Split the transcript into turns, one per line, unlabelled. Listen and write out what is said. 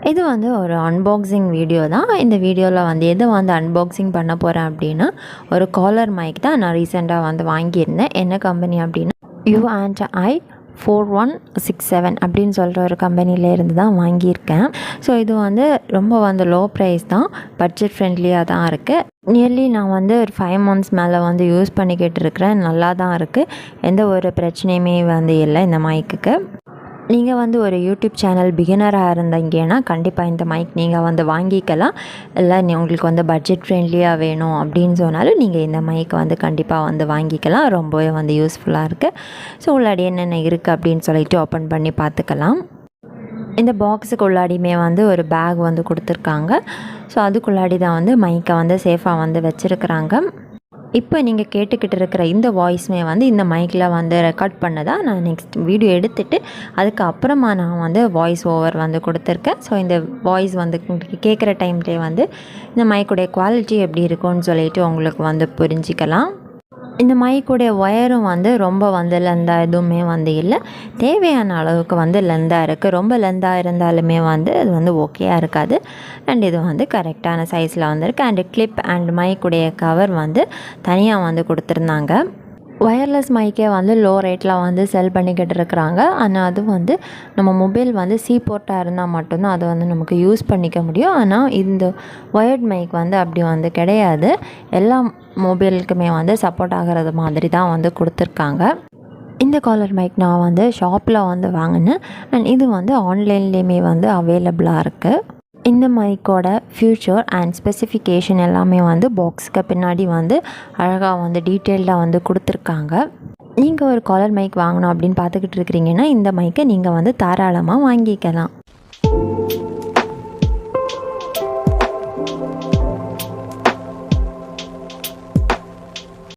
இது வந்து ஒரு அன்பாக்சிங் வீடியோ தான். இந்த வீடியோவில் வந்து எது வந்து அன்பாக்சிங் பண்ண போகிறேன் அப்படின்னா, ஒரு காலர் மைக் தான் நான் ரீசெண்டாக வந்து வாங்கியிருந்தேன். என்ன கம்பெனி அப்படின்னா U&I 4167 அப்படின்னு சொல்கிற ஒரு கம்பெனியில் இருந்து தான் வாங்கியிருக்கேன். ஸோ இது வந்து ரொம்ப வந்து லோ ப்ரைஸ் தான், பட்ஜெட் ஃப்ரெண்ட்லியாக தான் இருக்குது. நியர்லி நான் வந்து ஒரு 5 months மேலே வந்து யூஸ் பண்ணிக்கிட்டு இருக்கிறேன். நல்லா தான் இருக்குது, எந்த ஒரு பிரச்சனையுமே வந்து இல்லை இந்த மைக்குக்கு. நீங்கள் வந்து ஒரு யூடியூப் சேனல் பிகினராக இருந்தீங்கன்னா கண்டிப்பாக இந்த மைக் நீங்கள் வந்து வாங்கிக்கலாம். இல்லை உங்களுக்கு வந்து பட்ஜெட் ஃப்ரெண்ட்லியாக வேணும் அப்படின்னு சொன்னாலும் நீங்கள் இந்த மைக் வந்து கண்டிப்பாக வந்து வாங்கிக்கலாம். ரொம்பவே வந்து யூஸ்ஃபுல்லாக இருக்குது. ஸோ உள்ளாடி என்னென்ன இருக்குது அப்படின்னு சொல்லிட்டு ஓப்பன் பண்ணி பார்த்துக்கலாம். இந்த பாக்ஸுக்கு உள்ளாடியுமே வந்து ஒரு பேக் வந்து கொடுத்துருக்காங்க. ஸோ அதுக்குள்ளாடி தான் வந்து மைக்கை வந்து சேஃபாக வந்து வச்சுருக்குறாங்க. இப்போ நீங்கள் கேட்டுக்கிட்டு இருக்கிற இந்த வாய்ஸுமே வந்து இந்த மைக்கில் வந்து ரெக்கார்ட் பண்ணதான் நான் நெக்ஸ்ட் வீடியோ எடுத்துகிட்டு அதுக்கப்புறமா நான் வந்து வாய்ஸ் ஓவர் வந்து கொடுத்துருக்கேன். ஸோ இந்த வாய்ஸ் வந்து கேட்குற டைம்லேயே வந்து இந்த மைக்குடைய குவாலிட்டி எப்படி இருக்கும்னு சொல்லிட்டு உங்களுக்கு வந்து புரிஞ்சிக்கலாம். இந்த மைக்குடைய ஒயரும் வந்து ரொம்ப வந்து லெந்தாக எதுவுமே வந்து இல்லை, தேவையான அளவுக்கு வந்து லெந்தாக இருக்குது. ரொம்ப லெந்தாக இருந்தாலுமே வந்து அது வந்து ஓகேயாக இருக்காது. அண்ட் இது வந்து கரெக்டான சைஸில் வந்துருக்கு. அண்டு கிளிப் அண்ட் மைக்குடைய கவர் வந்து தனியாக வந்து கொடுத்துருந்தாங்க. ஒயர்லெஸ் மைக்கே வந்து லோ ரேட்டில் வந்து செல் பண்ணிக்கிட்டு இருக்கிறாங்க. ஆனால் அது வந்து நம்ம மொபைல் வந்து போர்ட்டாக இருந்தால் மட்டும்தான் அதை வந்து நமக்கு யூஸ் பண்ணிக்க முடியும். ஆனால் இந்த ஒயர்ட் மைக் வந்து அப்படி வந்து கிடையாது, எல்லா மொபைலுக்குமே வந்து சப்போர்ட் ஆகிறது மாதிரி தான் வந்து கொடுத்துருக்காங்க. இந்த காலர் மைக் நான் வந்து ஷாப்பில் வந்து வாங்கினேன். அண்ட் இது வந்து ஆன்லைன்லேயுமே வந்து அவைலபிளாக இருக்குது. இந்த மைக்கோட ஃப்யூச்சர் அண்ட் ஸ்பெசிஃபிகேஷன் எல்லாமே வந்து பாக்ஸுக்கு பின்னாடி வந்து அழகாக வந்து டீட்டெயில்டாக வந்து கொடுத்துருக்காங்க. நீங்கள் ஒரு காலர் மைக் வாங்கணும் அப்படின்னு பார்த்துக்கிட்டு இருக்கிறீங்கன்னா இந்த மைக்கை நீங்கள் வந்து தாராளமாக வாங்கிக்கலாம்.